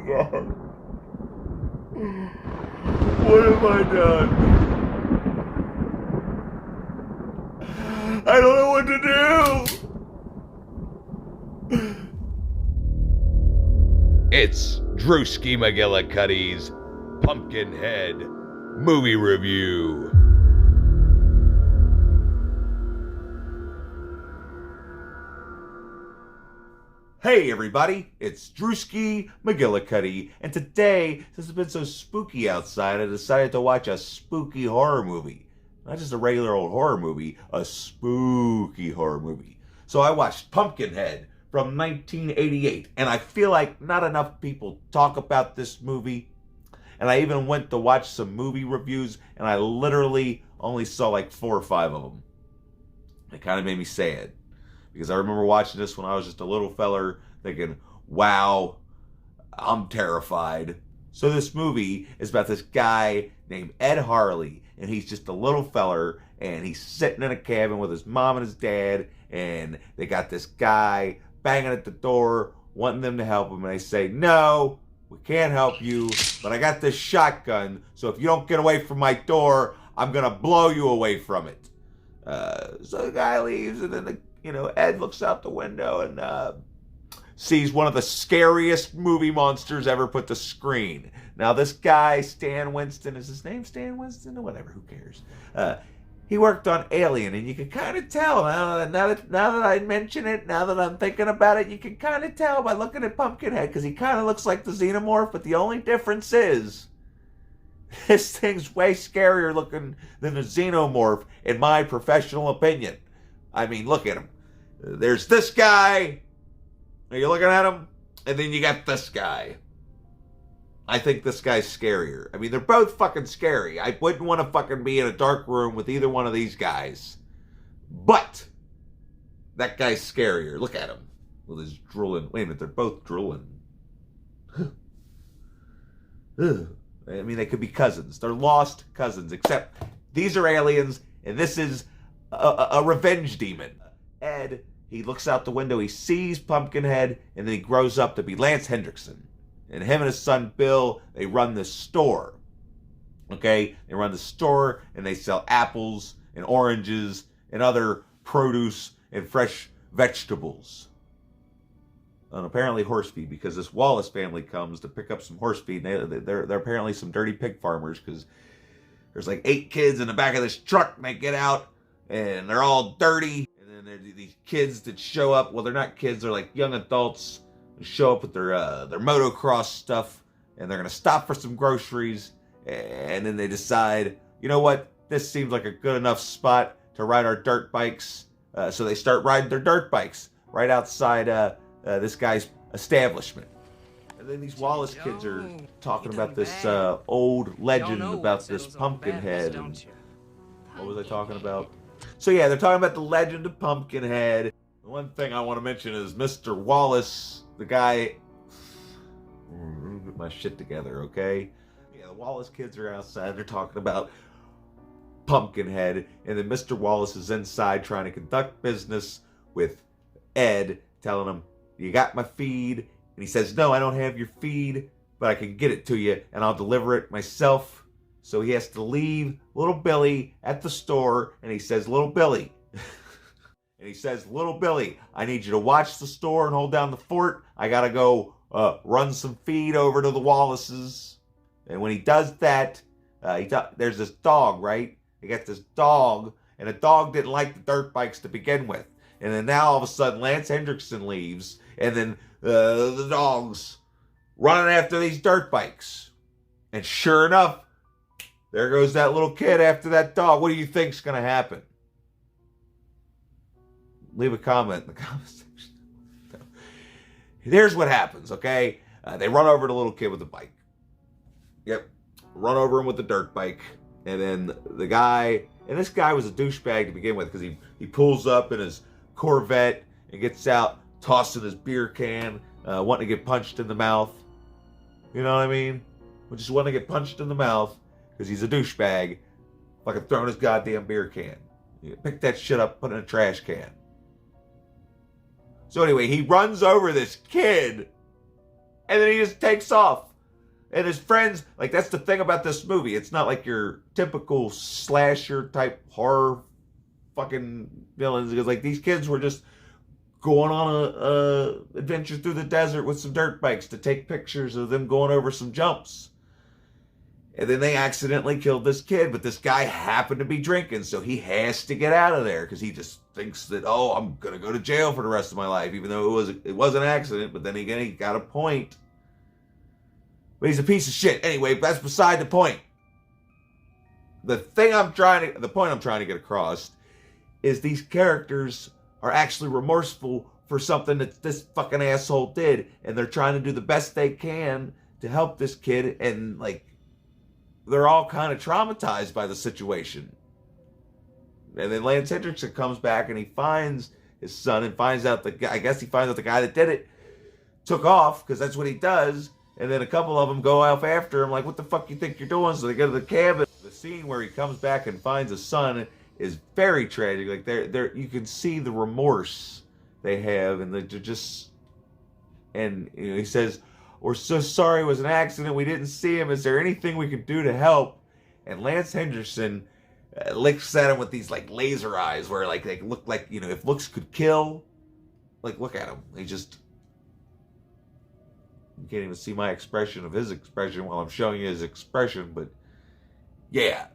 God. What have I done? I don't know what to do. It's Drewski McGillicuddy's Pumpkinhead movie review. Hey everybody, it's Drewski McGillicuddy, and today, since it's been so spooky outside, I decided to watch a spooky horror movie. Not just a regular old horror movie, a spooky horror movie. So I watched Pumpkinhead from 1988, and I feel like not enough people talk about this movie. And I even went to watch some movie reviews, and I literally only saw like 4 or 5 of them. It kind of made me sad. Because I remember watching this when I was just a little feller thinking, wow, I'm terrified. So this movie is about this guy named Ed Harley, and he's just a little feller, and he's sitting in a cabin with his mom and his dad, and they got this guy banging at the door, wanting them to help him, and they say, no, we can't help you, but I got this shotgun, so if you don't get away from my door, I'm going to blow you away from it. So the guy leaves, and then Ed looks out the window and sees one of the scariest movie monsters ever put to screen. Now this guy, Stan Winston, is his name Stan Winston? Or whatever, who cares? He worked on Alien, and you can kind of tell, now that I mention it, now that I'm thinking about it, you can kind of tell by looking at Pumpkinhead, because he kind of looks like the Xenomorph, but the only difference is, this thing's way scarier looking than the Xenomorph, in my professional opinion. I mean, look at him. There's this guy. Are you looking at him? And then you got this guy. I think this guy's scarier. I mean, they're both fucking scary. I wouldn't want to fucking be in a dark room with either one of these guys. But that guy's scarier. Look at him. With his drooling. Wait a minute, they're both drooling. I mean, they could be cousins. They're lost cousins, except these are aliens, and this is a revenge demon. Ed, he looks out the window, he sees Pumpkinhead, and then he grows up to be Lance Hendrickson. And him and his son Bill, they run this store. Okay? They run the store, and they sell apples and oranges and other produce and fresh vegetables. And apparently horse feed, because this Wallace family comes to pick up some horse feed. And they're apparently some dirty pig farmers, because there's like 8 kids in the back of this truck, and they get out, and they're all dirty. And then there's these kids that show up. Well, they're not kids. They're like young adults who show up with their motocross stuff. And they're going to stop for some groceries. And then they decide, you know what? This seems like a good enough spot to ride our dirt bikes. So they start riding their dirt bikes right outside this guy's establishment. And then these Wallace kids are talking about this old legend about this Pumpkinhead. And what was I talking about? So yeah, they're talking about the legend of Pumpkinhead. The one thing I want to mention is Mr. Wallace, the guy. Let me get my shit together, okay? Yeah, the Wallace kids are outside. They're talking about Pumpkinhead, and then Mr. Wallace is inside trying to conduct business with Ed, telling him, "You got my feed?" And he says, "No, I don't have your feed, but I can get it to you, and I'll deliver it myself." So he has to leave little Billy at the store, and he says, "Little Billy," and he says, "Little Billy, I need you to watch the store and hold down the fort. I gotta go run some feed over to the Wallaces." And when he does that, there's this dog, right? He got this dog, and the dog didn't like the dirt bikes to begin with. And then now all of a sudden Lance Hendrickson leaves, and then the dog's running after these dirt bikes. And sure enough, there goes that little kid after that dog. What do you think's going to happen? Leave a comment in the comment section. Here's what happens, okay? They run over the little kid with the bike. Yep. Run over him with the dirt bike. And then the guy, and this guy was a douchebag to begin with, because he pulls up in his Corvette and gets out, tossing his beer can, wanting to get punched in the mouth. You know what I mean? Just wanting to get punched in the mouth because he's a douchebag, fucking throwing his goddamn beer can. You pick that shit up, put it in a trash can. So anyway, he runs over this kid And then he just takes off. And his friends, like, that's the thing about this movie. It's not like your typical slasher type horror fucking villains. Because, like, these kids were just going on a adventure through the desert with some dirt bikes to take pictures of them going over some jumps. And then they accidentally killed this kid, but this guy happened to be drinking, so he has to get out of there because he just thinks that, oh, I'm gonna go to jail for the rest of my life, even though it was an accident. But then again, he got a point. But he's a piece of shit. Anyway, that's beside the point. The point I'm trying to get across is these characters are actually remorseful for something that this fucking asshole did, and they're trying to do the best they can to help this kid, and like, they're all kind of traumatized by the situation. And then Lance Hendrickson comes back and he finds his son and finds out the guy that did it took off, because that's what he does. And then a couple of them go off after him, like, what the fuck you think you're doing? So they go to the cabin. The scene where he comes back and finds his son is very tragic. Like, they're you can see the remorse they have, and they're just, and you know, he says, "We're so sorry it was an accident. We didn't see him. Is there anything we can do to help?" And Lance Henderson looks at him with these like laser eyes, where like they look like, you know, if looks could kill. Like, look at him. You can't even see my expression of his expression while I'm showing you his expression, but yeah,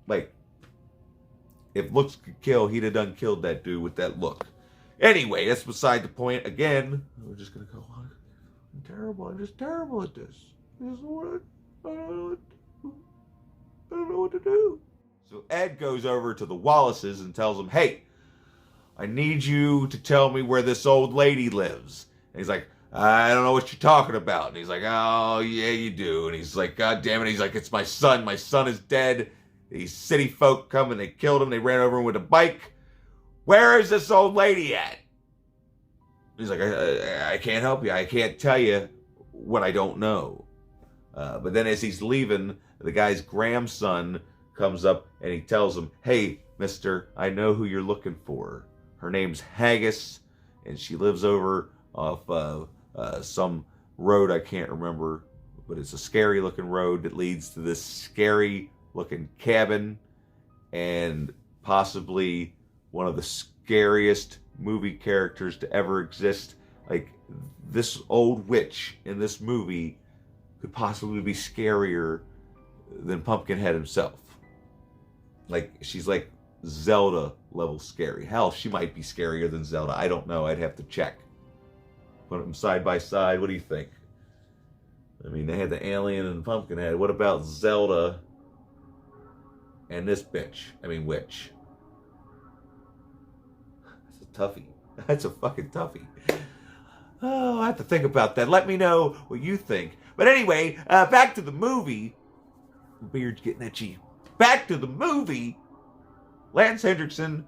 like, if looks could kill, he'd have done killed that dude with that look. Anyway, that's beside the point. Again, we're just gonna go on. I'm terrible. I'm just terrible at this. I don't know what to do. So Ed goes over to the Wallaces and tells them, "Hey, I need you to tell me where this old lady lives." And he's like, "I don't know what you're talking about." And he's like, "Oh, yeah, you do." And he's like, "God damn it." He's like, "It's my son. My son is dead. These city folk come and they killed him. They ran over him with a bike. Where is this old lady at?" He's like, I can't help you. I can't tell you what I don't know." But then as he's leaving, the guy's grandson comes up and he tells him, "Hey, mister, I know who you're looking for. Her name's Haggis, and she lives over off some road I can't remember, but it's a scary looking road that leads to this scary looking cabin, and possibly one of the scariest movie characters to ever exist. Like, this old witch in this movie could possibly be scarier than Pumpkinhead himself. Like, she's like Zelda level scary. Hell, she might be scarier than Zelda. I don't know. I'd have to check. Put them side by side. What do you think? I mean, they had the alien and Pumpkinhead. What about Zelda and this bitch? I mean, witch. That's a toughie. That's a fucking toughie. Oh, I have to think about that. Let me know what you think. But anyway, back to the movie. The beard's getting itchy. Back to the movie. Lance Hendrickson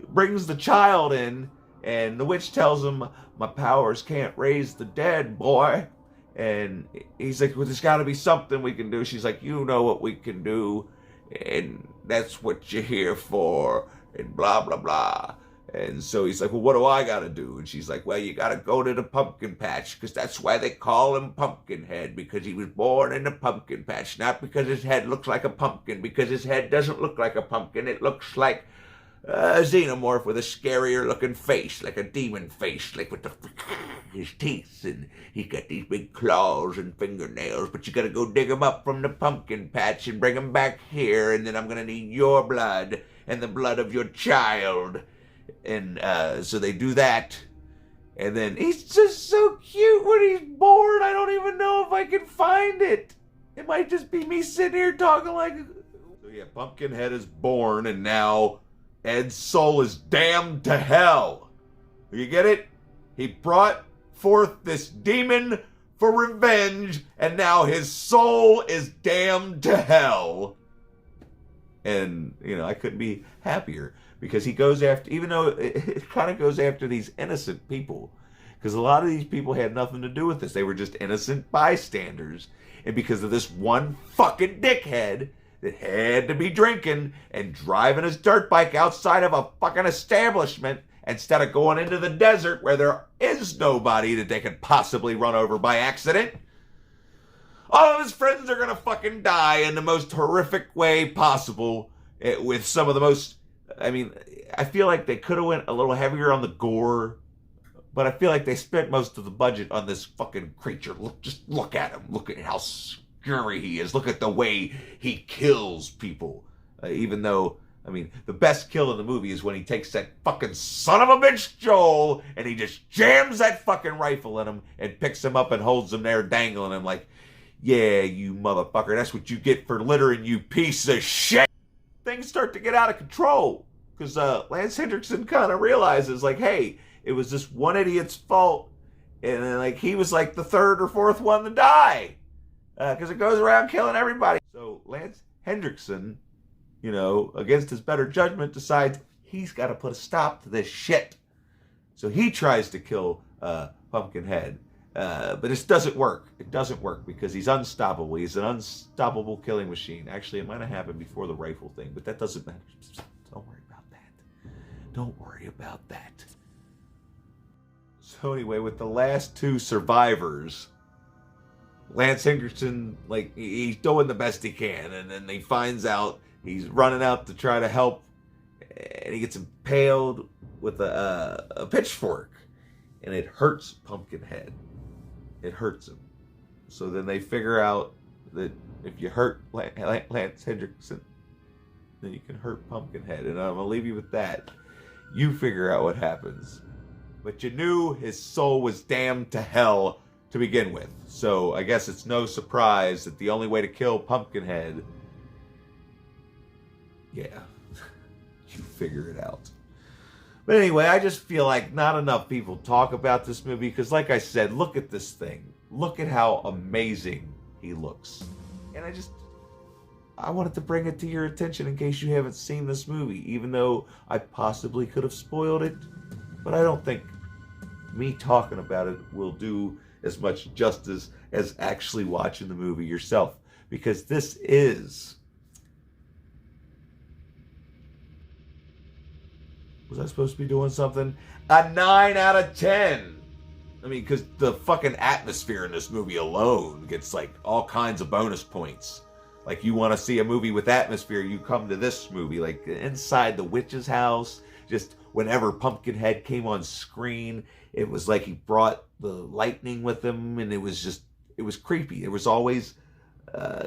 brings the child in, and the witch tells him, "My powers can't raise the dead, boy." And he's like, "Well, there's got to be something we can do." She's like, "You know what we can do, and that's what you're here for," and blah, blah, blah. And so he's like, "Well, what do I got to do?" And she's like, "Well, you got to go to the pumpkin patch, because that's why they call him Pumpkinhead, because he was born in the pumpkin patch, not because his head looks like a pumpkin, because his head doesn't look like a pumpkin. It looks like a xenomorph with a scarier looking face, like a demon face, like with his teeth, and he's got these big claws and fingernails, but you gotta go dig him up from the pumpkin patch and bring him back here, and then I'm gonna need your blood and the blood of your child." And so they do that, and then he's just so cute when he's born. I don't even know if I can find it. It might just be me sitting here talking like... So yeah, Pumpkinhead is born, and now Ed's soul is damned to hell. You get it? He brought forth this demon for revenge, and now his soul is damned to hell. And, you know, I couldn't be happier, because he goes after, even though it kind of goes after these innocent people, because a lot of these people had nothing to do with this. They were just innocent bystanders. And because of this one fucking dickhead that had to be drinking and driving his dirt bike outside of a fucking establishment instead of going into the desert where there is nobody that they could possibly run over by accident. All of his friends are gonna fucking die in the most horrific way possible, with some of the most, I mean, I feel like they could have went a little heavier on the gore, but I feel like they spent most of the budget on this fucking creature. Just look at him. Look at how scary he is. Look at the way he kills people. Even though, I mean, the best kill in the movie is when he takes that fucking son of a bitch Joel and he just jams that fucking rifle in him and picks him up and holds him there dangling him like, yeah, you motherfucker, that's what you get for littering, you piece of shit. Things start to get out of control because Lance Hendrickson kind of realizes, like, hey, it was this one idiot's fault, and then, like, he was like the third or fourth one to die because it goes around killing everybody. So Lance Hendrickson, you know, against his better judgment, decides he's got to put a stop to this shit. So he tries to kill Pumpkinhead. But this doesn't work. It doesn't work because he's unstoppable. He's an unstoppable killing machine. Actually, it might have happened before the rifle thing, but that doesn't matter. Don't worry about that. Don't worry about that. So anyway, with the last two survivors, Lance Hendrickson, like, he's doing the best he can, and then he finds out he's running out to try to help, and he gets impaled with a pitchfork, and it hurts Pumpkinhead. It hurts him. So then they figure out that if you hurt Lance Hendrickson, then you can hurt Pumpkinhead. And I'm going to leave you with that. You figure out what happens. But you knew his soul was damned to hell to begin with. So I guess it's no surprise that the only way to kill Pumpkinhead, yeah, you figure it out. But anyway, I just feel like not enough people talk about this movie because, like I said, look at this thing. Look at how amazing he looks. And I wanted to bring it to your attention in case you haven't seen this movie, even though I possibly could have spoiled it. But I don't think me talking about it will do as much justice as actually watching the movie yourself. Because this is... Was I supposed to be doing something? A 9 out of 10. I mean, because the fucking atmosphere in this movie alone gets, like, all kinds of bonus points. Like, you want to see a movie with atmosphere, you come to this movie. Like, inside the witch's house, just whenever Pumpkinhead came on screen, it was like he brought the lightning with him, and it was creepy. It was always...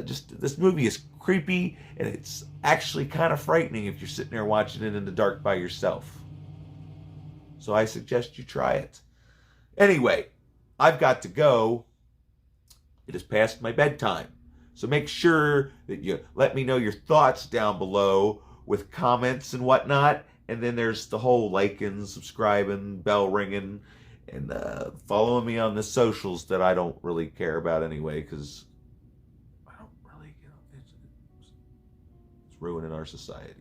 this movie is creepy, and it's actually kind of frightening if you're sitting there watching it in the dark by yourself. So I suggest you try it. Anyway, I've got to go. It is past my bedtime. So make sure that you let me know your thoughts down below with comments and whatnot. And then there's the whole liking, subscribing, bell ringing, and following me on the socials that I don't really care about anyway, because it's ruining our society.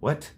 What?